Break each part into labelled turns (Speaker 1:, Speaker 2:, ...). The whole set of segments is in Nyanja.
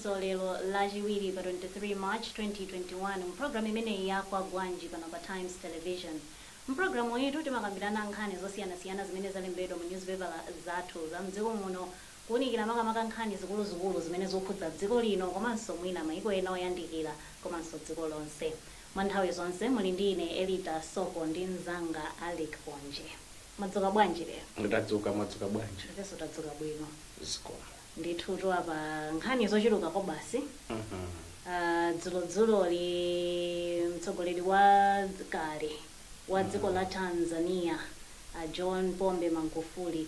Speaker 1: so lero lachiwiri pa 23 March 2021 mprogramu imeneyi yakwa gwanji pano pa Times Television. Mprogramu yetu timakambirana nkhani zosiyana-siyana zimene zalembedwa mu newspaper zathu za mdziko muno, kuunikira makamaka nkhani zikuluzikulu zimene zokhudza dziko lino komanso mwina mayiko ena oyandikira komanso dziko lonse. Mwa nthawi zonse muli ndi ine Elita Soko ndi mzanga Alec Ponje. Madzuka bwanji lero?
Speaker 2: Ndadzuka madzuka bwanji.
Speaker 1: Ndipeso tadzuka bwino.
Speaker 2: Zikoma.
Speaker 1: Ndithu apa nkhani zochuluka ko basi. Dzulo li mtsogoleri wa kale wa dziko la Tanzania John Pombe Magufuli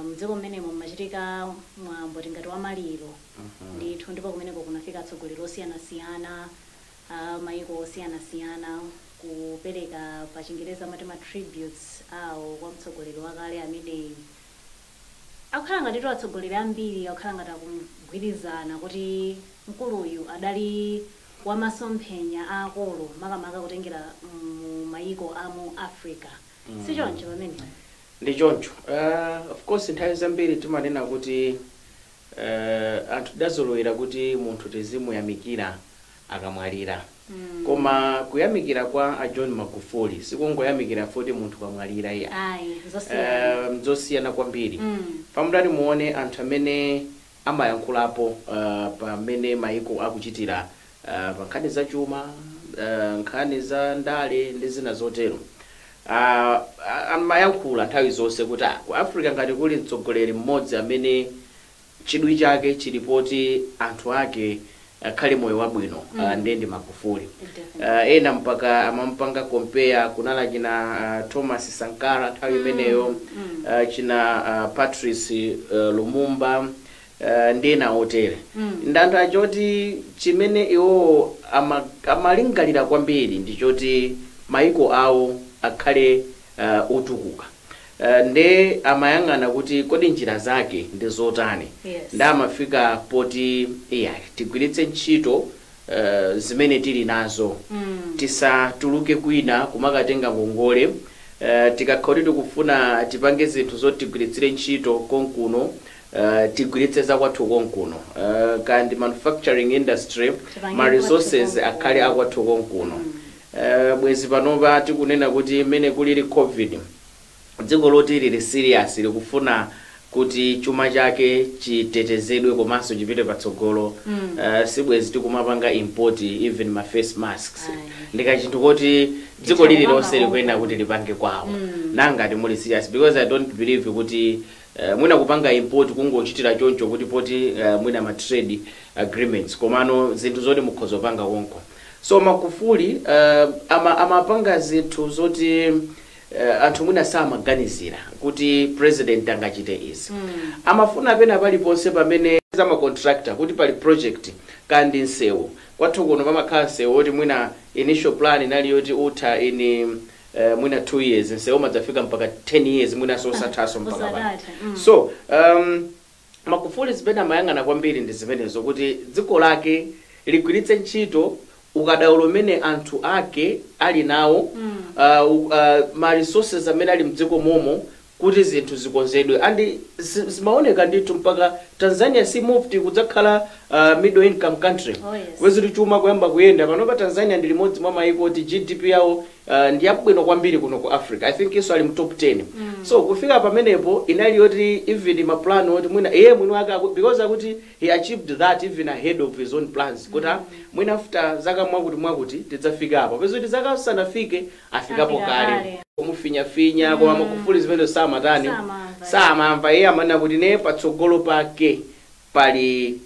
Speaker 1: mdziko mmenemo machitika mwambo tingati wa maliro. Ndithu ndipo kumeneko kunafika atsogoleri osiyana-siyana mayiko osiyana-siyana kupereka pa Chingereza amati ma tributes awo kwa mtsogoleri wakale amene akukhala ngati atsogoleri ambiri akukhala ngati akugwirizana kuti mkuluyu adali wamasomphenya akulu makamaka kutengera mayiko amu Africa. Si choncho pamene?
Speaker 2: Ndi choncho. Of course nthawi zambiri timanena kuti anthu dazolowera kuti munthu tizimuyamikira akamwalira. Koma kuyamikira kwa a John Magufuli sikungoyamikira foti munthu kamwalira iye. Zosiyana kwambiri. Pamudani muone anthu amene amayankhulapo pamene mayiko akuchitira pa nkhani za chuma, nkhani za ndale ndi zina zotero. Amayankhula nthawi zonse kuti ku Africa ngati kuli mtsogoleri mmodzi amene chidwi chake chilipoti anthu ake akhale moyo wabwino ndi Magufuli. Ena mpaka amampanga compare kunala china Thomas Sankara nthawi imeneyo, china Patrice Lumumba ndena otere. Ndanthu achoti chimene iwo amalingalira kwambiri ndichoti mayiko awo akhale otukuka. Nde amayang'ana kuti kodi njira zake ndi zotani. Nda amafika poti tigwiritse ntchito zimene tili nazo. Tisatuluke kwina kumakatenga ngongole. Tikakhala tikufuna tipange zinthu zoti tigwiritsire ntchito konkuno, tigwiritse zakwathu konkuno. Kandi manufacturing industry ma resources akhale akwathu konkuno. Bwezi panopa tikunena kuti imene kulili COVID dziko loti lili serious likufuna kuti chuma chake chitetezedwe komanso chipite patsogolo. Sibwezi tikumapanga import even ma face masks. Ndika chinthu kuti dziko lili lonse likuyenda kuti lipange kwawo. Nangati muli serious because I don't believe kuti mwina kupanga import kungochitira choncho kuti poti mwina ma trade agreements komano zinthu zoti mukhozo panga konko. So Magufuli amapanga zinthu zoti anthu mwina samaganizira kuti president angachite izi. Amafuna pena paliponse pamene zama contractor kuti pali project kandi nsewu kwathu kuno pamakhala nsewu oti mwina initial plan inali yoti utha ini mwina 2 years nsewu madzafika mpaka 10 years mwina sosathaso mpaka pano. So Magufuli zimene amayang'ana kwambiri ndi zimenezo kuti dziko lake ligwiritse ntchito ukadaulo umene anthu ake ali nawo, ma resources amene ali mdziko momo kuti zinthu zikonzedwe. Andi zimaoneka ndithu mpaka Tanzania si moved kudzakhala middle income country. Kwezi chuma kuyamba kuyenda panopa Tanzania ndi limodzi mwa mayiko kuti GDP yawo ndi yabwino kwambiri kuno ku Africa. I think iso ali mu top 10. So kufika pamenepo inali yoti even ma plan oti mwina mwini wake because akuti he achieved that even ahead of his own plans. Kuta mwina after zaka mwakuti tidzafika apo. Pezi kuti zaka sanafike afikapo kale. Kumufinya koma Magufuli zimene samatani samamva iye amanena kuti ne patsogolo pake pali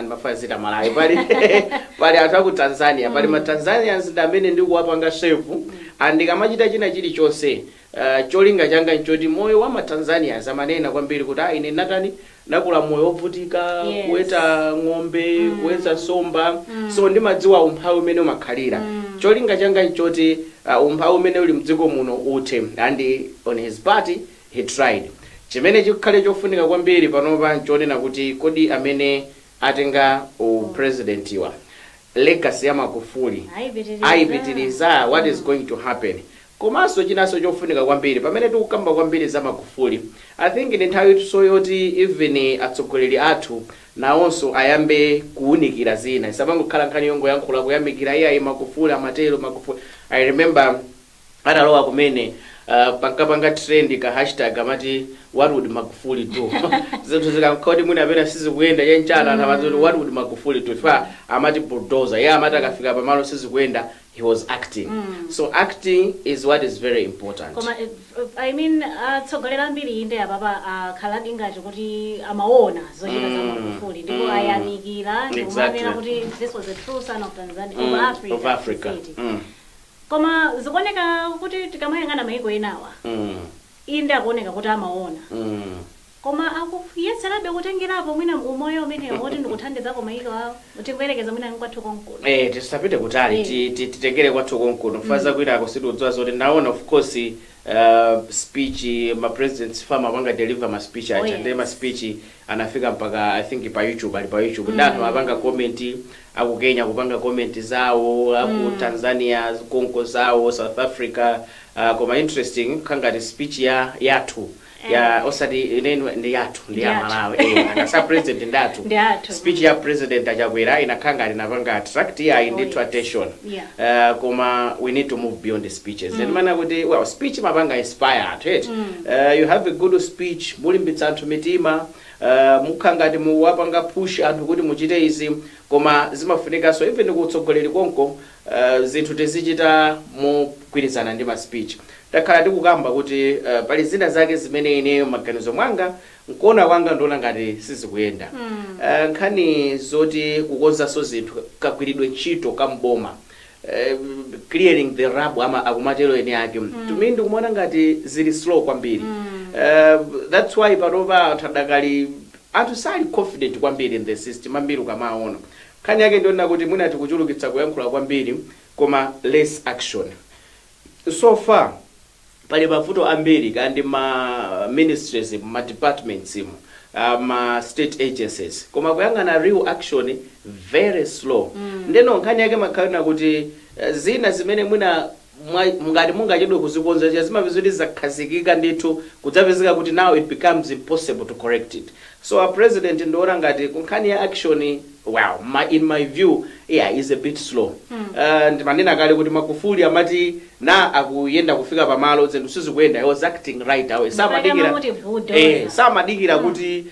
Speaker 2: mafazita malayi pali anthu aku Tanzania, pali ma Tanzanians ndi amene ndikuwapanga shefu andikamachita china chilichonse cholinga changa nchoti moyo wa ma Tanzanians amanena kwambiri kuti ine natani nakula moyo wovutika kuweta ng'ombe kuweta somba. So ndimadziwa umphawi umene umakhalira. Cholinga changa nchoti umphawi umene uli mdziko muno uthe, and on his party he tried. Chimene chikukhale chofunika kwambiri panopa nchonena kuti kodi amene atenga president iwa legacy ya Magufuli aipitiriza what is going to happen. Komanso chinaso chofunika kwambiri pamene tikukamba kwambiri za Magufuli, I think ndi nthawi yoti even atsogoleri athu nawonso ayambe kuunikira zina isapangokhala nkhani yongoyankhula kuyamikira iye Magufuli amatero Magufuli. I remember atalowa kumene pankapanga trend ka hashtag amati what would Magufuli do zinthu zikakhoti mwina apena sizikuyenda chanchana amati what would Magufuli do fa amati bulldozer ye amati akafika pamalo sizikuyenda he was acting. So acting is what is very important.
Speaker 1: I mean tsogolera mbiri inde ababa khaladi ngati kuti amaona zochita za Magufuli ndipo ayamikira ndikumapena kuti this was a true son of Tanzania of Africa. Koma zikuoneka kuti tikamayang'ana maiko enawa inde akuoneka kuti amaona koma akuyeserabe kutengerapo mwina umoyo umene woti ndikuthandizako maiko awo kuti kuyerekeza mwina kwathu konkuno
Speaker 2: tisapite kutali titengere kwathu konkuno faza kwina akusitudzwa zoti naona of course speech ma presidents fama wanga deliver ma speech acha ndi ma speech anafika mpaka I think pa YouTube ali pa YouTube ndatu apanga comment aku Kenya kupanga comment zawo aku Tanzania konko zawo South Africa koma interesting kangati speech yathu ya osati inenwe ndi yathu ndi ya Malawi akasa president ndatu speech ya president achakwera inakhanga linapanga attract ya into attention koma we need to move beyond the speeches and mana kuti well speech mapanga inspire right you have a good speech mulimbitsa anthu mitima mukhangati muwapanga push anthu kuti muchite izi koma zimafunika so even kutsogoleri konko zinthu tizichita mugwirizana ndi ma speech takhala tikukamba kuti pali zina zake zimene ineyo maganizo mwanga nkuona wanga ndona ngati sizikuyenda nkhani zoti kukonzanso zinthu kagwiridwe ntchito kamboma clearing the rubble ama akumatero ene ake to me ndikuona ngati zili slow kwambiri that's why panova tadakali anthu sali confident kwambiri in the system ambiri ukamaona nkhani yake ndiona kuti mwina tikuchulukitsa kuyankhula kwambiri koma less action so far pali mavuto ambiri kandi ma ministries ma departments ma state agencies koma kuyangana real action very slow ndeno nkhani yake makhalina kuti zina zimene mwina ngati mungachedwe kuzikonza chazima vizuri zakhazikika ndithu kudzapezeka kuti now it becomes impossible to correct it. So our president ndora ngati kunkhani ya action well in my view is a bit slow. Ndimanena kale kuti Magufuli amati na akuyenda kufika pamalo zinthu sizikuyenda he was acting right away samadikira kuti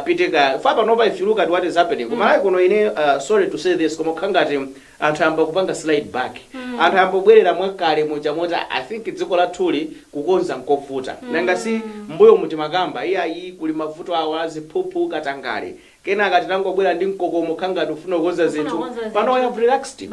Speaker 2: piteka fa panova if you look at what is happening kumalawi kuno ine sorry to say this koma khangati anthu amba kupanga slide back anthu amba kubwerera mwakale muja mota I think dziko lathuli kukonza nkovuta nanga si mbuyo muti makamba iyayi kuli mavuto awazi phuphu katangale kena akati tangobwera ndi mkokomo khangati ufuna kukonza zinthu pano ya relaxed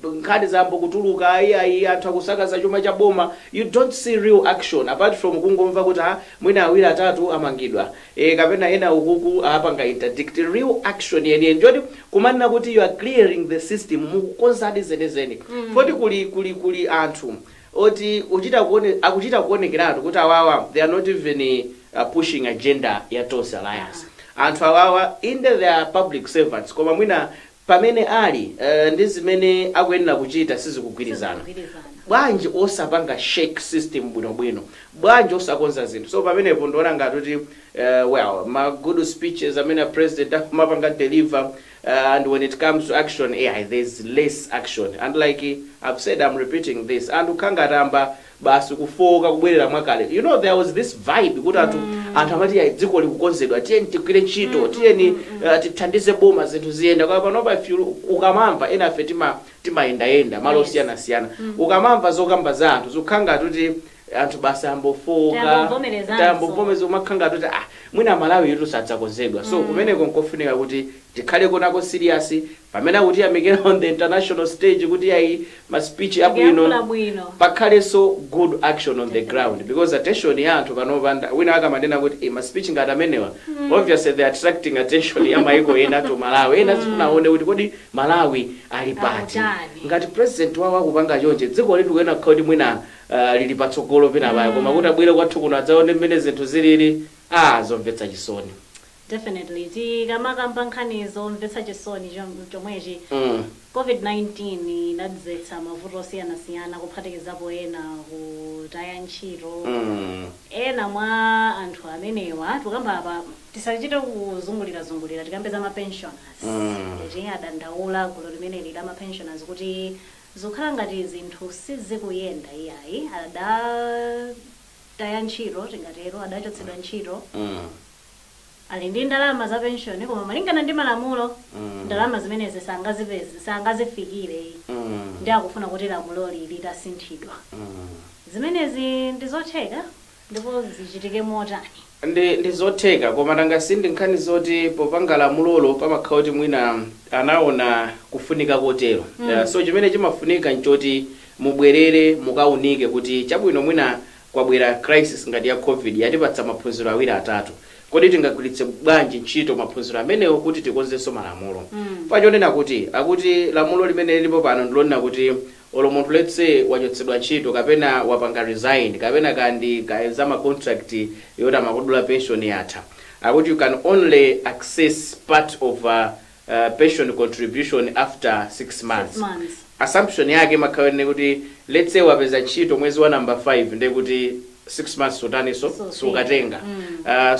Speaker 2: nkhani zambo kutuluka iyayi anthu akusakaza chuma cha boma you don't see real action apart from kungomva kuti mwina awiri atatu amangidwa kapena ena ukuku apanga interdict real action yene njoti kumanena kuti you are clearing the system mukukonza zenezeni poti kuli anthu oti akuchita kuonekeratu kuti awawa they are not even pushing agenda ya Tonse Alliance anthu awawa in they are public servants koma mwina pamene ali ndi zimene akuyenera kuchita sizikugwirizana bwanji osapanga shake system bwinobwino bwanji osakonza zinthu so pamenepo ndiona ngati kuti well my good speeches amene president amapanga deliver and when it comes to action there's less action and like I've said I'm repeating this and ukhangatamba basi kufoka kubwerera mwakale you know there was this vibe kuti anthu amati dziko likukonzedwa tiyeni tigwire ntchito tiyeni tithandize boma zinthu ziyenda kwa panopa if ukamamva enafe timayenda malo osiyana ukamamva zokamba za anthu zukhanga kuti anthu basi ambofoka tambovomeza umakhanga kuti mwina Malawi yetu sadzakonzedwa so kumeneko nkofunika kuti tikhale konako serious pamene kuti amekera on the international stage kuti ayi ma speech abwino pakhale so good action on the ground because attention ya anthu panopanda wina akamanena kuti ma speech ngati amenewa obviously they are attracting attention ya maiko ena to Malawi ena sifunaone kuti kodi Malawi ali pati ngati president wawo akupanga chonje dziko letu kena khodi mwina lili patsogolo pena baya koma kuti abwere kwathu kuno adzaone mmene zinthu zilili zomvetsa chisoni
Speaker 1: Definitely tikamakamba nkhanizo mvetsa chisoni chomwechi COVID-19 inadzetsa mavuto osiyanasiyana kuphatikizapo ena kutaya ntchito ena mwa anthu amenewa tukamba apa tisachite kuzungulira tikambeza mapensioners adandaula gulu limeneli la mapensioners kuti zokhala ngati zinthu sizikuyenda iyayi adataya ntchito tingatero adachotsedwa ntchito ali ndi ndalama za pension koma malingana ndi malamulo ndalama zimenezi sangazifikire ndi akufuna kuti lamuloli litasinthidwa zimenezi ndizotheka ndipo zichitike motani
Speaker 2: ndi zotheka koma tangasindi nkhani zoti popanga lamulolo pamakhala kuti mwina anaona kufunika kotero so chimene chimafunika nchoti mubwerere mukaunike kuti chabwino mwina kwabwera crisis ngati ya COVID yatipatsa maphunziro awiri atatu kodi tingagwiritse bwanji ntchito maphunziro amenewo kuti tikonzenso malamulo pachonena kuti akuti lamulo limene lilipo pano ndilonena kuti olo munthu let's say wachotsedwa ntchito kapena wapanga resign kapena kandi kaenza ma contract yoti amakudula pension yatha akuti you can only access part of pension contribution after 6 months. Assumption yake makhaone kuti let's say wapeza ntchito mwezi wa number 5 ndiye kuti 6 months totaniso sukatenga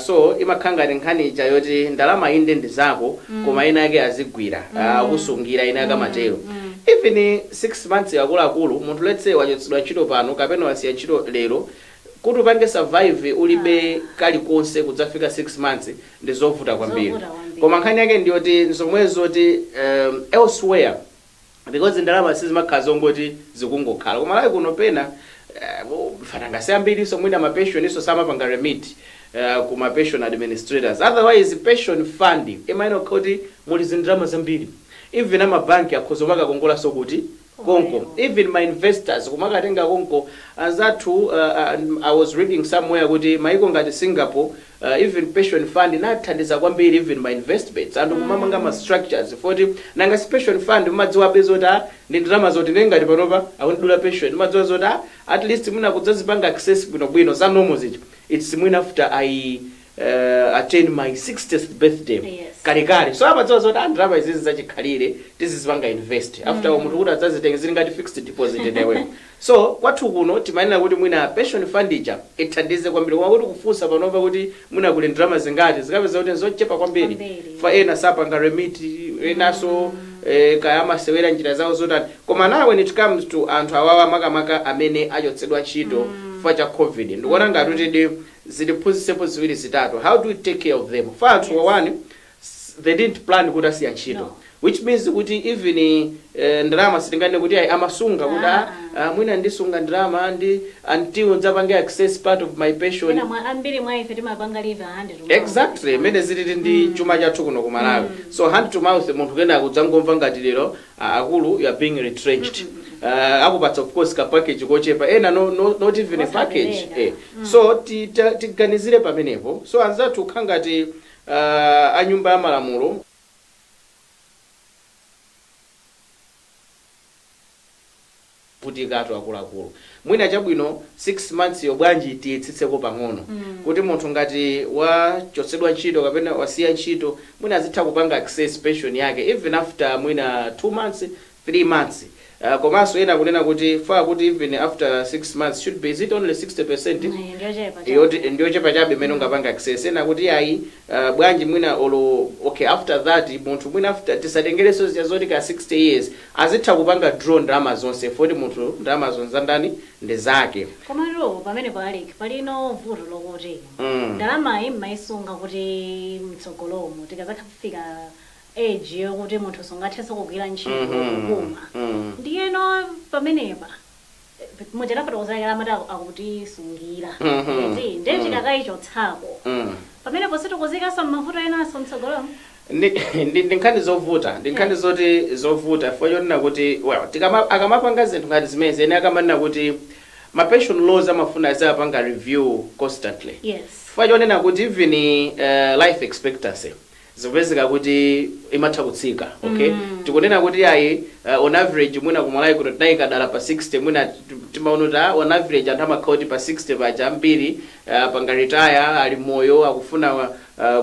Speaker 2: so imakhanga nkhani chayoti ndalama inde ndizako koma ina yake azigwira kusungira ina yake matero even 6 months yakulu munthu let's say wachotsedwa ntchito pano kapena wasiya ntchito lero kuti upange survive ulibe kalikonse kudzafika 6 months ndizovuta kwambiri koma nkhani yake ndiyoti nsomwezo ti elsewhere because ndalama sizimakhaza ngoti zikungokhala koma layi kuno pena fananga siyambiri so mwina mapension iso samapanga remit kuma pension administrators otherwise pension fund emaino kuti muli zindrama zambiri even amabanki akhozomaka kongola so kuti konko even my investors kumakatenga konko azathu I was reading somewhere kuti maiko ngati Singapore even pension fund nathandiza kwambiri even my investments and kumamanga ma structures foti nanga pension fund madziwa bezota ndi drama zoti ngati panopa akundula pension madziwa zota at least muna kudzazipanga access bwino za normal zicho it's mwina after I attend my 60th birthday kale so abadziwa zoti andrama izizi zachikhalire tizizipanga invest after munthu kuti adzazitenga zili ngati fixed deposit ewe so kwathu kuno timanena kuti mwina pension fund ija ithandize kwambiri koma kuti kufunsa panopa kuti mwina kuli ndrama zingati zikapeza kuti zochepa kwambiri fa ena sapanga remit enaso kayama sewera njira zawo zotani koma now when it comes to anthu awawa makamaka amene achotsedwa ntchito fa cha COVID ndikuona ngati kuti ziliphunzisepo ziwiri zitatu how do we take care of them first one they didn't plan kuti asiya ntchito which means kuti even ndrama sitingane kuti amasunga kuti mwina ndisunga ndrama ndi until nzapange access part of my pension
Speaker 1: ambiri mwa ife timapanga live 100
Speaker 2: exactly mene ziliti ndi chuma chathu kuno kumalawi so hand to mouth munthu kena kudzangomva ngati lero akulu you are being retrenched akupatsa of course ka package kochepa ena not even a package so tiganizire pamenepo so anzathu khangati anyumba ya malamulo kuti gato akulu mwina chabwino 6 months yobwanji tiyetsitseko pang'ono kuti munthu ngati wachotsedwa ntchito kapena wasiya ntchito mwina azitha kupanga access pension yake even after mwina 2 months 3 months komanso ena kunena kuti fa kuti even after 6 months should be is it only 60% ndiyochepa chabe mene ungapanga access ena kuti ayi bwanji mwina olo okay after that munthu mwina after tisatengereso zoti ka 60 years azitha kupanga draw ndrama zonse foti munthu ndrama zonse ndani ndi zake
Speaker 1: koma lero pamene paliki palino vuto lokuti ndalama imaisunga kuti mtsogolomo tikazakafika age yokuti munthu songathenso kugwira ntchito kuma ndiyeno pamenepa mujarapata kuzalekera amati akuti sungira ndiye tikakayichotsako pamenepo sitikuzikasa mmavuto enaso mtsogolomo
Speaker 2: ndi nkhani zovuta ndi nkhani zoti zovuta fo yonena kuti well akamapanga zinthu ngati zimene ene akamanena kuti ma pension laws amafuna azapanga review constantly
Speaker 1: yes
Speaker 2: fo yonena kuti even life expectancy zikupezeka kuti imatha kutsika. Okay, tikunena kuti ayi on average mwina kumalawi kuti tinayikadala pa 60 mwina timaona on average anthu amakhala pa 60 paja ambiri panga retire ali moyo akufuna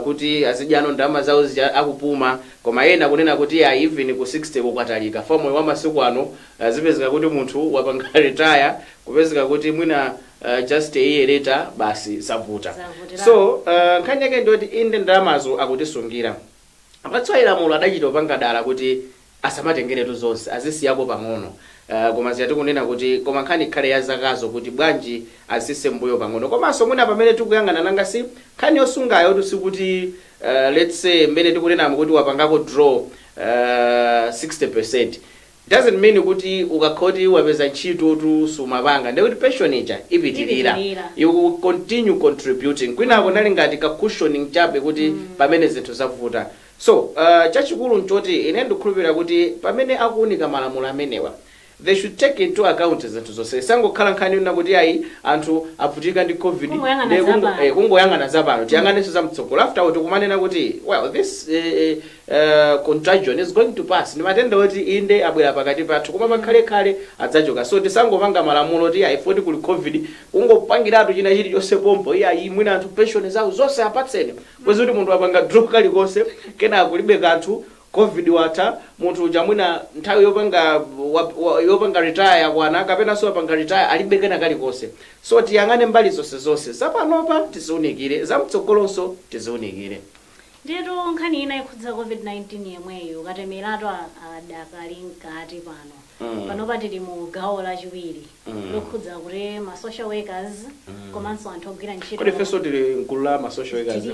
Speaker 2: kuti azidyano ndalama zawo akupuma, koma ena kunena kuti ayi even ku 60 kukwatalika fa moyo wa masiku ano zipezeka kuti munthu wapanga retire kupezeka kuti mwina just a year later basi savuta. So nkhani yake ndoti inde ndalamazo akutisungira apatswaira lamulo adachita pangadala kuti asamatengeretu zonse azisiyako pang'ono. Koma ziyati kunena kuti koma nkhani ikhale ya zakazo kuti bwanji asise mbuyo pang'ono. Komanso mwina pamene tikuyang'ana nanga si nkhani yosungayo tusikuti let's say mmene tikunena kuti wapangako draw 60%. Doesn't mean kuti ukakhoti wapeza ntchito tu sumapanga ndekuti pension ija ipitirira, you continue contributing kwina kunali ngati ka cushioning chabe kuti pamene zinthu zavuta. So chachikulu nchoti ine ndikukhulupirira kuti pamene akuunika malamulo amenewa they should take into account zinthu zonse. Sangokhala nkhani yona kuti ayi anthu avutika ndi covid kungoyang'ana zapano tiyang'anenso zamtsogolo after kuti kumanena kuti well this contagion is going to pass ndi matenda oti inde abwera pakati pathu koma pakhalekhale adzachoka. So tisangopanga malamulo ti ayi foti kuli covid kungopangiratu china chilichonse pompo iyayi mwina anthu pension zawo zonse apatseni kwezi kuti munthu apanga draw kalikonse kena kulibe kanthu covid wata munthu uja mwina nthawi yopanga retire kwana kapena so apanga retire alibe kena kalikonse. So tiyang'ane mbali zonse zapanopa tiziunikire zamtsogolonso tiziunikire.
Speaker 1: Ndito nkhani ina ikhudza COVID-19 yemweyo katemeratu adakali mkati pano. Panopa tili mu gawo lachiwiri lokhudza kuti ma social workers komanso anthu ogwira ntchito.
Speaker 2: Kodi fenso tili mgulu la ma social workers?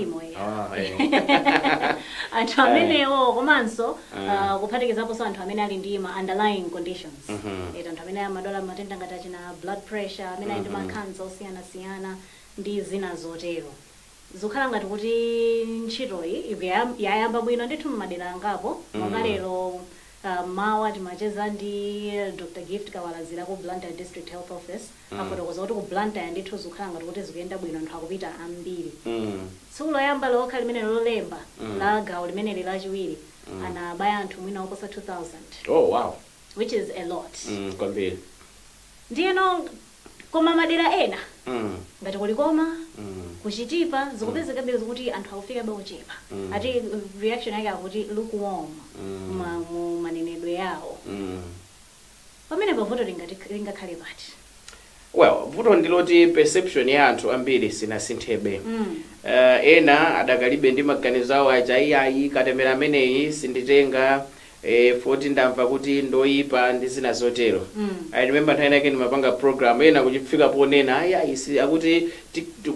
Speaker 1: Anthu amenewo komanso kuphatikizaponso anthu amene ali ndi ma underlying conditions. Anthu amene amadwala matenda ngati achina blood pressure, amene ali ndi makhansa osiyanasiyana ndi zina zotero. Zikhala ngati kuti ntchitoyi yayamba bwino ndithu mmadera angapo monga lero mawa timacheza ndi Dr. Gift Kawalazira ku Blantyre District Health Office afotokoza kuti ku Blantyre ndithu zikhala ngati kuti zikuyenda bwino anthu akupita ambiri. Tsiku loyamba lokha limene lolemba la gawo limene lachiwiri anabaya anthu mwina oposa 2,000.
Speaker 2: Oh wow,
Speaker 1: which is a lot.
Speaker 2: Kwambiri.
Speaker 1: Ndiyeno koma madera ena ngati kulikoma kuchitipa zikupezeka bero zokuti anthu akufika bauchepa ati reaction yake akuti lukewarm mu manenedwe yawo. Pamene pavuto lingakhale pati?
Speaker 2: Well, vuto ndiloti perception ya anthu ambiri sinasinthebe. Ena adakalibe ndi maganizo awo aja iyayi katemera ameneyi sinditenga foti ndamva kuti ndoyipa ndi zina zotero. I remember nthawi yake ndimapanga program ena kuchifika ponena ayi akuti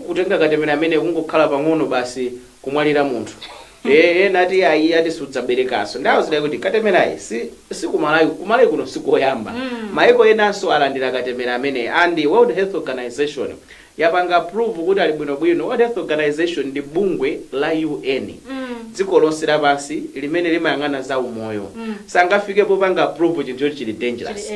Speaker 2: kutenga katemera amene kungokhala pang'ono basi kumwalira munthu. Nati ayi ati sudzaberekaso. Ndawo zidai kuti katemerayi si kumalawi kuno sikoyamba. Maiko enanso alandira katemera amene and World Health Organization yapanga approve kuti ali bwinobwino. World Health Organization ndi bungwe la UN. Dziko lonse lapansi limene limayang'ana za umoyo. Sangafike popanga approve chinthu chili dangerous.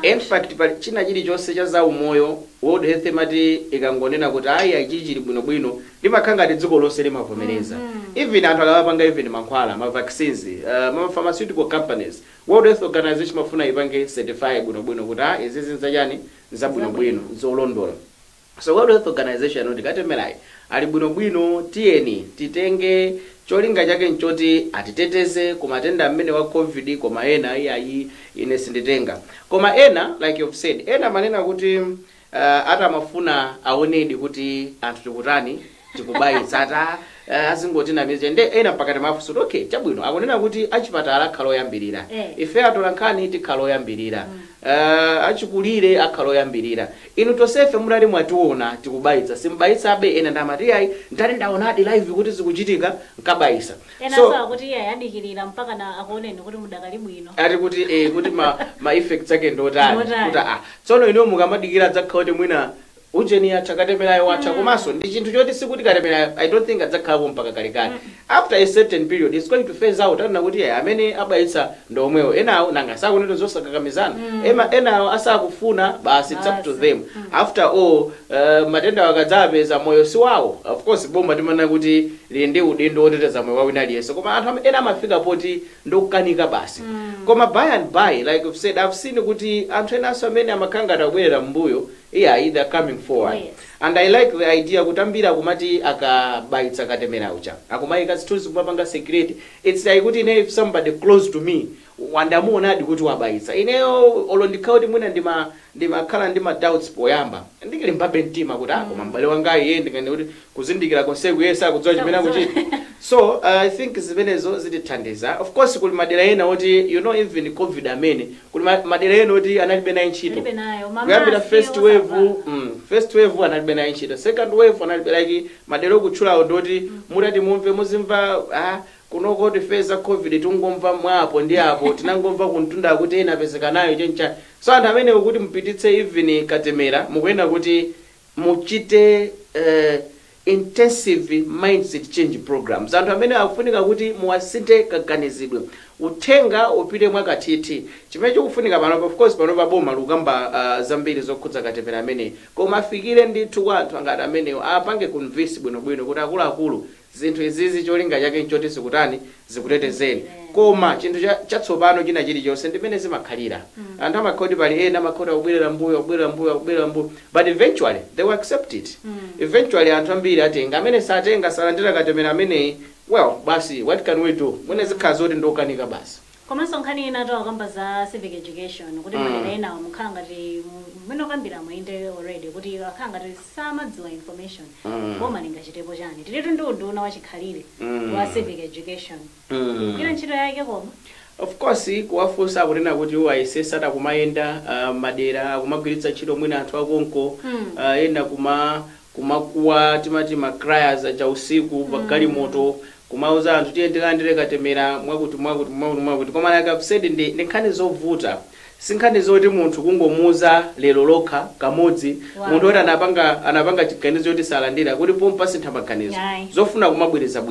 Speaker 2: In fact pali china chilichonse cha za umoyo World Health imati ikangonena kuti ayi chili bwinobwino limakhala ngati dziko lonse limavomereza. Even anthu akapanga even mankhwala ma vaccines ma pharmaceutical companies World Health Organization mafuna ipange certify bwinobwino kuti izi zinzachani za bwinobwino zolondola. So World Health Organization ndi katemerayi ali bwinobwino tiyeni titenge cholinga chake nchoti atiteteze ku matenda amene wa covid koma ena ayi ine sinditenga. Koma ena like you've said ena manena kuti atamafuna aonedi kuti anthu tikutani tikubayitsa ata azingoti na mize nde ena pakati mafuso okay chabwino akunena kuti achipatala akhalo yambirira ife atola nkhani tikhala oyambirira achikulire akhala oyambirira inu tosefe mulali mwationa tikubayitsa simbayitsa abe ena ndamati ayi ndali ndaonadi live kuti zikuchitika nkabayitsa
Speaker 1: so akuti iye adikirira mpaka na akuoneni kuti mudakali bwino
Speaker 2: ati kuti kuti ma effects ake ndotani kuti tsono ino mukamadikira dzakhala kuti mwina ujeni acha katemerayo wacha komanso ndi chinthu choti sikuti katemerayo I don't think adzakhalako mpaka kalekale. After a certain period it's going to phase out. Tana kuti amene abayitsa ndomwewo enawo nanga sakunena zosakakamizana enawo asakufuna basi it's up to them. After all matenda akadzapeza moyo si wawo. Of course boma timana kuti linde udindo oteteza moyo wawo inaliyense koma anthu ena amafika poti ndokukanika basi. Koma by and by like I've said I've seen kuti anthu enaso amene amakanga atabwerera mbuyo they're coming forward.
Speaker 1: Yes.
Speaker 2: And I like the idea kutambira kumati akabayitsa katemera ucha akumayika zithunzi kumapanga secret. It's like kuti if somebody close to me wandamuona adi kuti wabayitsa ineyo olondikauti mwina ndimakhala ndima doubts poyamba ndikili mbabe mtima kuti koma mbale wanga iye ndikane kuti kuzindikira konseku yesa akudziwa chimene akuchita. So I think zimenezo zitithandiza. Of course kuli madera ena oti even COVID amene kuli madera ena oti analibe nayo ntchito. Kuyambira first wave analibe nayo ntchito. Second wave analibe like madera okutchulawo ndoti mutati mumve muzimva kunoko tifeza COVID tungomva mwapo ndi apo tinangomva kuntunda kuti ena apezeka nayo chencha. So anthu amene kuti mpititse even katemera mukuyenda kuti muchite intensive mindset change programs. Anthu amene akufunika kuti muwasinte kaganizidwe uthenga upite mwakathithi chimene chikufunika pano. Of course pano paboma lukamba zambiri zokhudza katemera amene koma afikire ndithu kwa anthu angati amenewo apange convince bwinobwino kuti akuluakulu zinthu izizi cholinga chake nchoti sikutani zikutetezeni. Koma chinthu chatsopano china chilichonse ndimene zimakhalira. Anthu amakhoti pali ena amakhoti akubwerera mbuyo but eventually they will accept it. Eventually anthu ambiri atenga amene satenga salandira katemera ameneyi well basi what can we do mwene zikhala zoti ndokanika basi.
Speaker 1: Komanso nkhani ina akamba za civic education kuti madera ena mukhala ngati mwina okambira mwinde already kuti akhala ngati samadziwa information koma lingachitepo chani tilitu ndi unduna wachikhalire wa civic education kugwira ntchito yake koma.
Speaker 2: Of course kuwafunsa kunena kuti ayesesa atakumayenda madera kumagwiritsa ntchito mwina anthu akonko ena kumakuwa timati macriers acha usiku pagalimoto kumauza anthu tiyendelandire katemera mwakuti koma like I've said ndi nkhani zovuta sinkhani zoti munthu kungomuza lero lokha kamodzi munthu oti anapanga chiganizo choti salandira kuti pompa sintha maganizo zofuna kumabwereza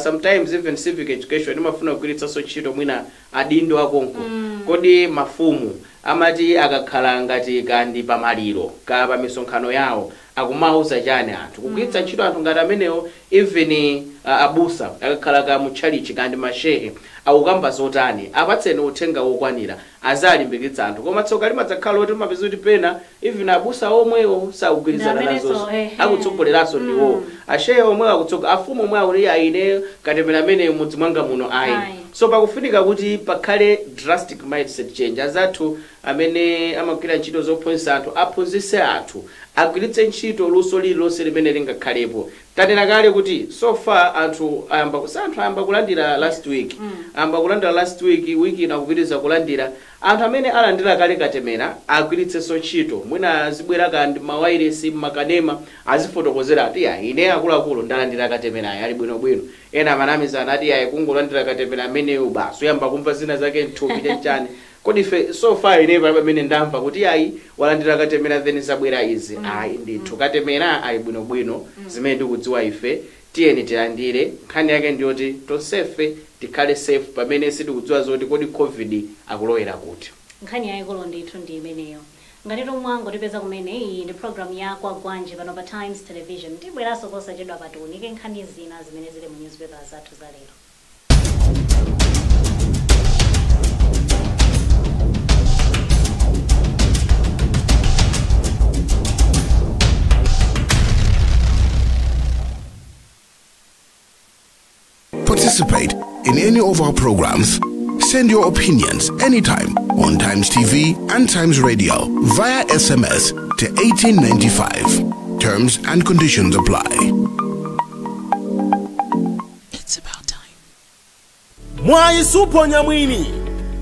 Speaker 2: sometimes even civic education imafuna kugwiritsanso ntchito mwina adindo akonko kodi mafumu amati akakhala ngati kandi pamaliro ka pa misonkhano yawo akumauza chani anthu kugwiritsa ntchito anthu ngati amenewo even abusa akakhala ka mutchalichi kandi mashehe akukamba zotani apatseni uthenga wokwanira azalimbikitsa anthu koma tsoka limadzakhala loti mapeza kuti pena even abusa omwewo sakugwirizana nazo akutsogoleranso ndiwo ashehe omwewo akutsogola afumu omwe akuti aine katemera amene mudzi mwanga muno ayi. So pakufunika kuti pakhale drastic mindset change azathu amene amagwira ntchito zophunzitsa anthu aphunzitse anthu agwiritse ntchito luso lililonse limene lingakhalepo. Tanena kale kuti so far anthu ayamba kulandira last week wiki inakupitiriza kulandira anthu amene alandira kale katemera agwiritsenso ntchito mwina azibwera kandi mawayiresi makanema azifotokozera ati ine akuluakulu ndalandira katemera ali bwinobwino ena manamizana ati kungolandira katemera ameneyo basi yamba kumva zina zake nthupi chani kodi so far ine pamene ndamva kuti walandira katemera then zabwera izi ndithu katemera ali bwinobwino zimene ndikudziwa ife tiyeni tilandire. Nkhani yake ndiyoti tonsefe tikhale safe pamene sitikudziwa zoti kodi COVID akulowera kuti.
Speaker 1: Nkhani yake kolo ndithu ndi imeneyo ngati tomwango tipeza kumene iyi ndi program yako agwanje pano pa Times Television tibweranso posachedwa patiunike nkhani zina zimene zili mu newspapers zathu za lero.
Speaker 3: Participate in any of our programs. Send your opinions anytime on Times TV and Times Radio via SMS to 1895. Terms and conditions apply.
Speaker 4: It's about time.
Speaker 5: Mwai suponya mwini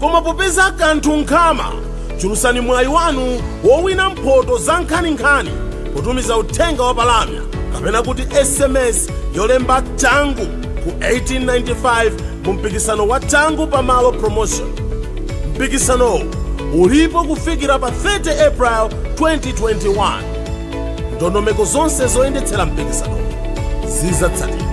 Speaker 5: koma popeza kanthu nkhama chulusani mwai wanu wowina mphoto za nkhaninkhani kutumiza uthenga wa palamya kapena kuti SMS yolemba tangu ku 1895 mu mpikisano wa tangu pamalo promotion. Mpikisano ulipo kufikira pa 30 April 2021. ndondomeko zonse zoyendetsera mpikisano zizatsatidwa.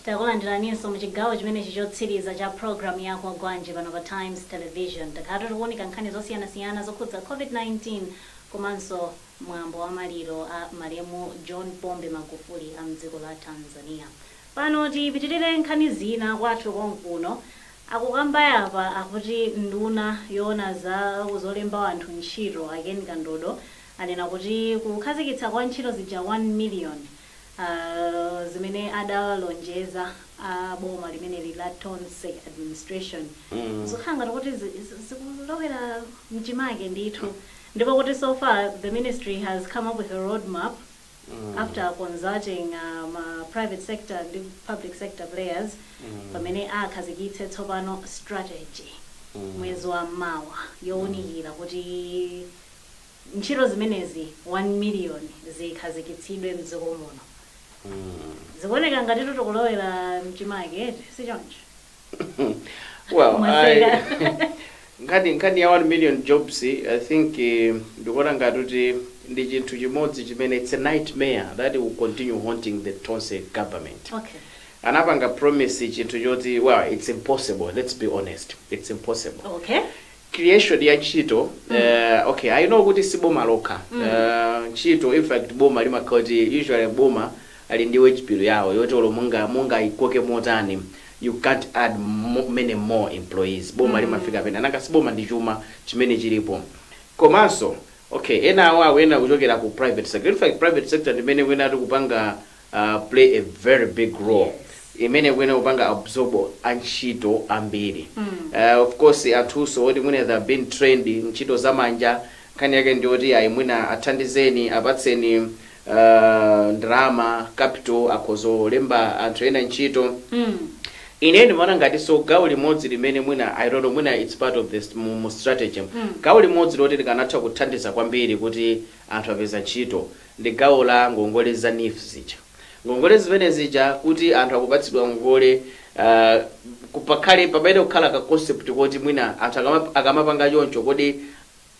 Speaker 1: takulandiraniso mu chigawo chimene chotsiriza cha program yako Gwanji pano pa Times Television. Takhala tikuoneka nkhani zosiyanasiyana zokhudza COVID-19 komanso mwambo wa maliro a maremu John Pombe Magufuli a mdziko la Tanzania. Pano tipitirire nkhani zina kwathu konkuno akukamba yapa akuti nduna yoona za zolemba anthu ntchito Again Kandodo anena kuti kukhazikitsa kwa ntchito zija 1 million zimene adalonjeza boma limene la Tonse administration zokhanga kuti zikulowera mchimake ndithu ndipo kuti so far the ministry has come up with a roadmap after consulting private sector and public sector players pamene akhazikitse tsopano strategy mwezi wa mawa yowunikira kuti ntchito zimenezi 1 million zikhazikitsidwe mdziko muno. Zikuoneka ngati tukulowera mchimake si choncho.
Speaker 2: Well, ngati ya 1 million jobs I think ndikuona ngati ndi chinthu chimodzi chimene it's a nightmare that will continue haunting the Tonse government.
Speaker 1: Okay.
Speaker 2: Anapanga promise chinthu choti well it's impossible, let's be honest, it's impossible.
Speaker 1: Okay.
Speaker 2: Creation ya ntchito okay I know kuti si boma lokha ntchito in fact boma limakoti usually boma ali ndi wage bill yawo yoti olo munga ikoke motani you can't add many more employees boma limafika pena nanga si boma ndi chuma chimene chilipo komanso okay ena awo ena kuchokera ku private sector. In fact private sector ndimene wena tikupanga play a very big role. Imene wena upanga absorb antchito ambiri. Of course anthuso oti mwina they have been trained ntchito zamanja kani yake ndioti ayi mwina athandizeni apatseni drama capital akozo lemba anthu ena ntchito. Ine ndimaona ngati so gawo limodzi limene mwina I don't know mwina it's part of this strategy. Gawo limodzi loti likanatha kuthandiza kwambiri kuti anthu apeza ntchito ndi gawo la ngongole za NIF zija. Ngongole zimene zija kuti anthu akupatsidwa ngongole kupakhale pamene kukhala ka concept kuti mwina anthu akamapanga choncho kodi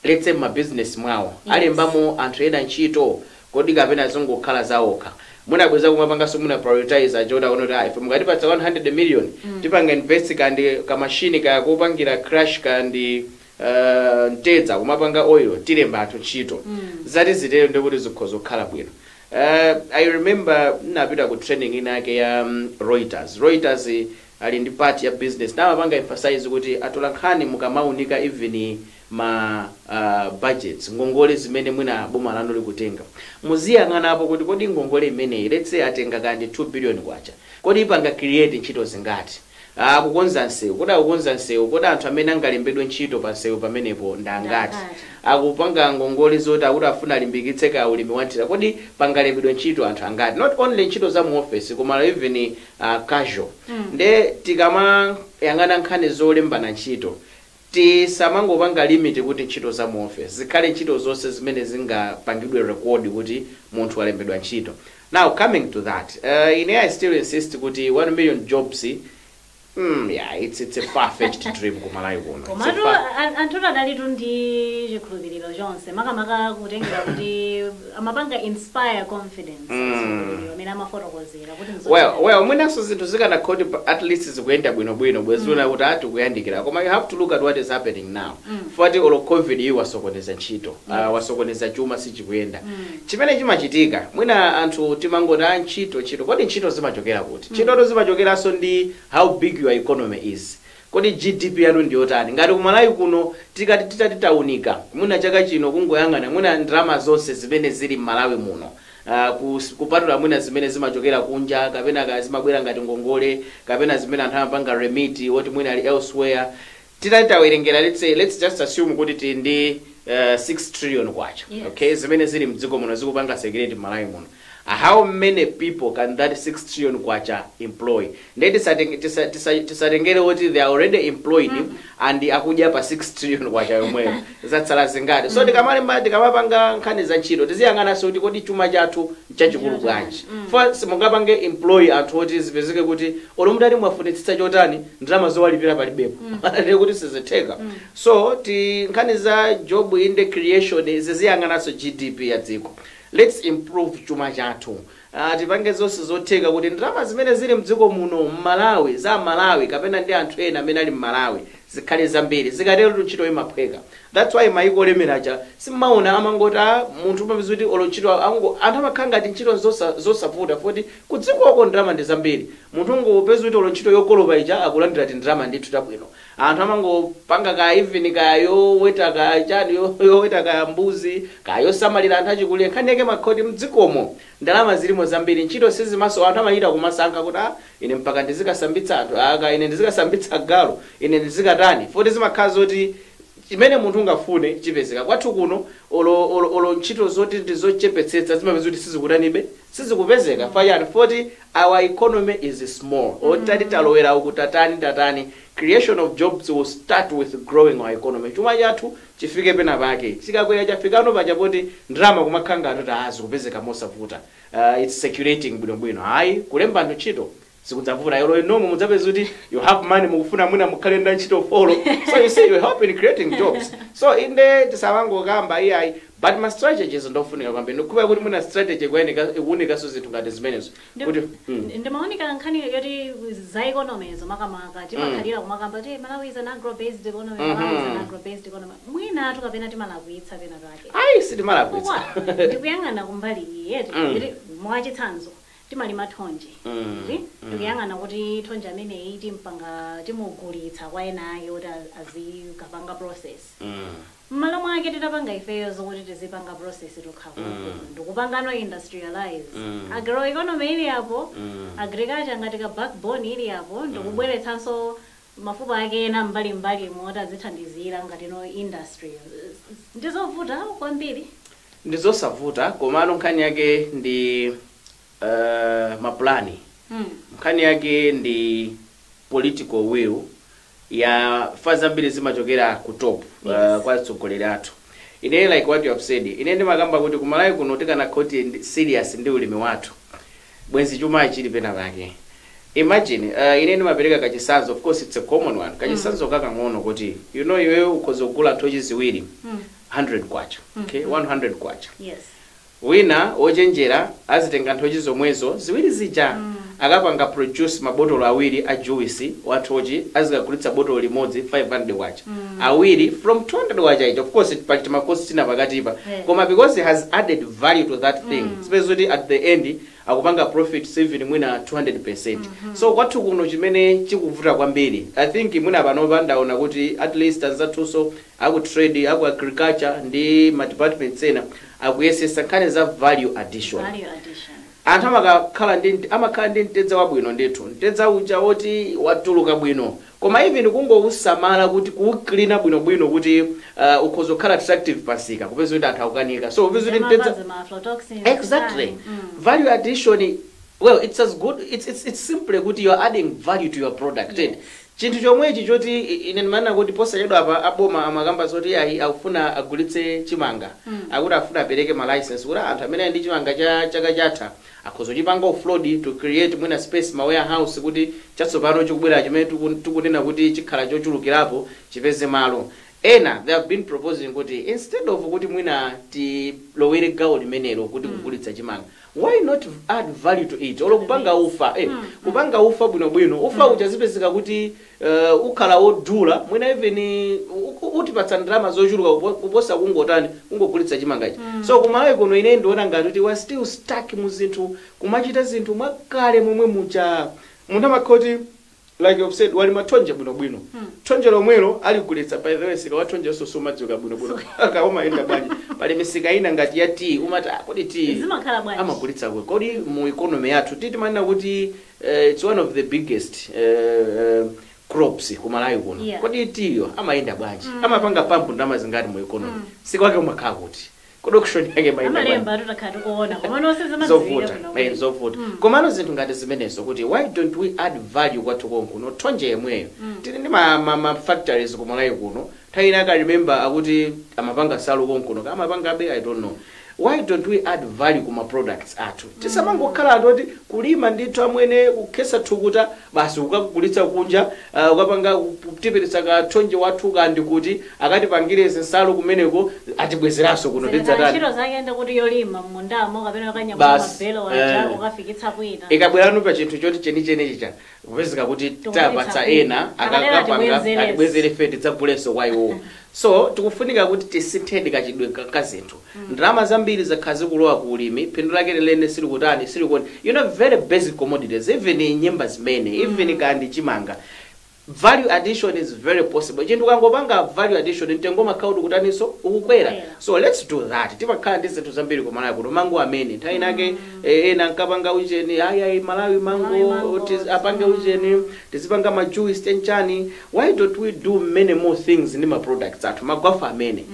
Speaker 2: let's say ma business mwawo alembamo anthu ena ntchito kodi kapena zingokhala zaokha mwina bweza kumapanga so mwina prioritize ajoda unoti ife mukatipatsa 100 million tipanga invest kandi ka machine ka kupangira crash kandi ntedza kumapanga oil tilemba anthu ntchito zati zitero ndikuti zikhoza kukhala bwino. I remember napita ku training inake ya Reuters ali ndi part ya business na mapanga emphasize kuti atolankhani mukamaunika even ma budgets ngongole zimene mwina boma lanu likutenga muziyang'ana apo kuti kodi ngongole imeneyi let's say atenga kandi 2 billion kwacha kodi ipanga create ntchito zingati akukonza nsewu kodi akukonza nsewu kodi anthu amene angalembedwe ntchito pa nsewu pamenepo ndangati akupanga ngongole zoti akuti afuna alimbikitseka ulimi wantira kodi pangalembedwe ntchito anthu angati not only ntchito za mu office koma even casual nde tikama yang'ana nkhani zolembana ntchito tisamangopanga limit kuti ntchito za mu office zikhale ntchito zonse zimene zingapangidwe record kuti munthu alembedwa ntchito. Now coming to that I still insist kuti 1 million jobs yeah, it's a far-fetched dream kumalayi kuno.
Speaker 1: Komatu anthu adalitu ndi chikhulupiriro chonse makamaka kutengera kuti amapanga inspire confidence amene amafotokozera kuti
Speaker 2: well mwinaso zinthu zikana khoti at least zikuyenda bwinobwino bwezuna kuti ati kuyandikira koma you have to look at what is happening now. Foti olo covid iyi wasokoneza ntchito wasokoneza chuma sichikuyenda chimene chimachitika mwina anthu timangoti ntchito kodi ntchito zimachokera kuti ntchito zimachokeranso ndi how big your economy is. Kodi GDP yanu ndiyotani ngati kumalayi kuno tikati titaunika muna chaka chino kungoyang'ana muna ndalama zonse zimene zili Malawi muno kupatula mwina zimene zimachokera kunja kapena zimabwera ngati ngongole kapena zimene anthu amapanga remit woti mwina ali elsewhere titawerengera let's just assume kuti tindi 6 trillion kwacha. Okay zimene zili mdziko muno zikupanga security Malawi muno how many people can that 6 trillion kwacha employ? Ndeti tisatengere kuti they are already employed and akuja pa 6 trillion kwacha yomweyo zatsala zingati. So tikamapanga nkhani za ntchito tiziyang'ana so kuti kodi chuma chathu chachikulu bwanji. First mungapange employ anthu oti zipezeke kuti olomudati mwafunitsitsa chotani ndalama zowalipira palibepo. Ane kuti sizitheka. So nkhani za job in the creation ziziyang'ana so GDP ya dziko. Let's improve chuma chathu. Tipange zonse zotheka kuti ndalama zimene zili mdziko muno Malawi za Malawi kapena ndi anthu ena amene ali Malawi zikhale zambiri zikatero ntchito imaphweka. That's why maiko olemeracha simaona amangoti munthu umapeza kuti olontchito anthu amakhala ngati ntchito zosavuta foti kudzikoko ndalama ndi zambiri. Munthu ungopeza kuti olontchito yokolopa ija akulandira ti ndalama ndithu tabwino. Anthu amangopanga ka even ka yoweta ka chani yoweta ka mbuzi ka yosamalira anthu achikulire nkhani yake makhoti mdzikomo ndalama zilimo zambiri ntchito sizimaso anthu amayita kumasankha kuti ine mpaka ndizikasambitsa anthu ine ndizikasambitsa galo ine ndizikatani foti zimakhala zoti chimene munthu ungafune chipezeka kwathu kuno olo ntchito zoti ndizochepetsetsa zimapeza kuti sizikutanibe sizikupezeka fayani foti our economy is small otati talowera ukutatani creation of jobs will start with growing our economy. Chuma chathu chifike pena pake chikakwera chafikano paja poti ndalama kumakhanga atoti azikupezeka mosavuta. It's circulating bwinobwino hayi kulemba anthu ntchito sikudzavuta yolo nomo mudzapeza kuti you have money mukufuna mwina mukhalenda ntchito follow so you say you help in creating jobs. So inde tisawangokamba iyayi but my strategies ndofunika kwambe ndikuba kuti muna strategy ikuunika so zinthu ngati zimenezo kuti
Speaker 1: ndimaonika nkhani yoti za economy makamaka timakhalira kumakamba kuti Malawi is an agro based economy, Malawi is an agro based economy. Mwina atu kapena timalakwitsa pena pake
Speaker 2: ayi sitimalakwitsa
Speaker 1: ndikuyang'ana kumbali yeti mwachitsanzo timalima thonje tikuyang'ana kuti thonje ameneyi timugulitsa kwa enayo kuti azikapanga process mmalo mwake titapanga ifeyo zokuti tizipanga process tokhakuno ndikupangano industrialize agroeconomy ili yapo agriculture ngati ka backbone ili yapo ndikubweretsanso mafupa ake ena mbalimbali moti azithandizira ngati no industry. Ndizovuta kwambiri
Speaker 2: ndizosavuta komano nkhani yake ndi maplani nkhani yake ndi political will ya faza mbili zimachokera ku top kwa tsogoleri athu. Ine like what you have said ine ndimakamba kuti kumalawi kuno tikana khoti serious ndi ulimi wathu bwenzi chuma chili pena pake. Imagine ine ndimapereka kachisanzo, of course it's a common one, kachisanzo kakang'ono kuti you know iwe ukhoza kugula thochi ziwiri 100 kwacha okay 100 kwacha.
Speaker 1: Yes.
Speaker 2: Wina ochenjera azitenga thochi zomwezo ziwiri zija akapanga produce mabotolo awiri a juice wathochi azikagulitsa botolo limodzi 500 kwacha awiri from 200 kwacha ito. Of course it pakiti makosi tina pakatipa koma because it has added value to that thing especially at the end akupanga profit saving mwina 200%. So kwathu kuno chimene chikuvuta kwambiri I think mwina panopa ndaona kuti at least anzathuso aku trade aku agriculture ndi ma departments ena akuyesesa nkhani za value addition. Anthu amakhala ndi mtedza wabwino ndithu mtedza uja woti watuluka bwino koma even kungokusamala kuti kucleana bwino kuti ukhoza kukhala attractive pasika kupeza kuti anthu akukanika. So upeza kuti mtedza exactly value addition. Well, it's as good, it's simply kuti you are adding value to your product. Yes. Chinthu chomwechi choti ine ndimana kuti posa chedu apa aboma amakamba zoti ayi akufuna agulitse chimanga akuti afuna apereke ma license kuti anthu amene ndi chimanga cha chaka chatha akhoza chipanga offload to create mwina space ma warehouse kuti chatsopano chikubwera chimene tikunena kuti chikhala chochulukirapo chipeze malo. Ena they have been proposing kuti instead of kuti mwina tilowere gawo limenelo kuti kugulitsa chimanga, why not add value to it? Olo kupanga ufa kupanga ufa bwino ufa uchazipezeka kuti ukhala wodula mwina even utipatsa ndalama zochuluka kuposa kungotani kungogulitsa chimangachi. So kumalawi kuno ine ndiona ngati kuti we still stuck mu zinthu kumachita zinthu mwakale momwe mucha munthu amakhoti like you've said wali mathonje bwino thonje lomwelo aligulitsa by the way sika wathonje so madzuka bwino akaoma enda bwanji pali misika ina ngati ya tea umati kodi tea
Speaker 1: zimakhala bwanji
Speaker 2: amagulitsa kodi mu economy yathu titi manena kuti it's one of the biggest crops kumalawi kuno. Kodi tea yo amaenda bwanji amapanga pampu ndama zingati mu economy sikwake umakhala kuti production yake
Speaker 1: amalemba tutakhala kuona komano
Speaker 2: zovuta zovuta komano zinthu ngati zimenezo kuti why don't we add value kwathu konkuno thonje yemweyo tili ndi ma factories kumalayi kuno tayina ka remember akuti amapanga salu konkuno kama amapanga be I don't know. Why don't we add value kuma products atu? Tisamangokhala ndoti kulima ndithu amwene kukhesa thukuta basi ukagulitsa kunja ukapanga kutipitsa ka thonje wathu kandi kuti akatipangire zinsalu kumeneko atibwezeranso kuno tidzatani.
Speaker 1: Ntchito zake enda kuti yolima mundamo kapena kanyama mabelo wacha ukafikitsa kwina.
Speaker 2: Ikabwerano pa chinthu choti chenicheni chicha kupezeka kuti tapatsa ena akakapanga atibwezere feti dzaguleso waiwo. So tikufunika kuti tisithedi kachidwe kazinthu ndalama zambiri zakhazi kulowa ku ulimi phindu lake lene sili kutani sili kuti very basic commodities even nyemba zimene even kandi chimanga value addition is very possible chinthu kangopanga value addition mtengo makhaudu kutaniso ukukwera so let's do that timakhala ndi zinthu zambiri kumalayi kuno mango amene nthawi nake ena nkapanga ujeni ayi Malawi mango apange ujeni tizipanga ma juice tenchani why don't we do many more things in my products athu magwafa amene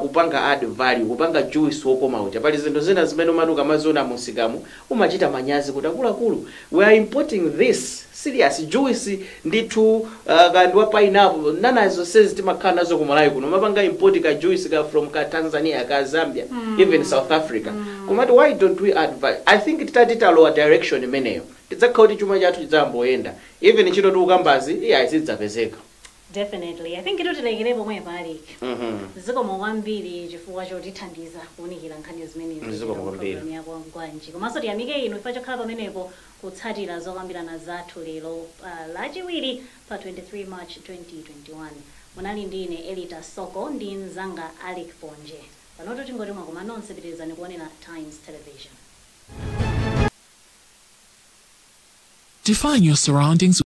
Speaker 2: kupanga add value kupanga juice wokoma uja pali zinthu zina zimene umaduka mazona musikamu umachita manyazi kuti akuluakulu we are importing this serious juice ndithu kandi wa pineapple nanazo says timakhala nazo kumalayi kuno mapanga import ka juice ka from ka Tanzania ka Zambia even South Africa kumati why don't we add value I think titati lower direction imeneyo tidzakhala kuti chuma chathu chidzamboyenda even chito tukambazi isidzapezeka.
Speaker 1: Definitely. I think it would like a more balik. Zikomo kwambiri chifukwa chotithandiza kuunikira nkhani zimene program yako ngwanji. Komanso tiyamike inu ifa chokhala pamenepo kutsatira zokambirana zathu lero lachiwiri pa 23 March 2021. Munali ndine Elita Soko ndi mzanga Alec Ponje. Panoto tingoti mwakoma nonse pitirizani kuonera Times Television.
Speaker 4: Define your surroundings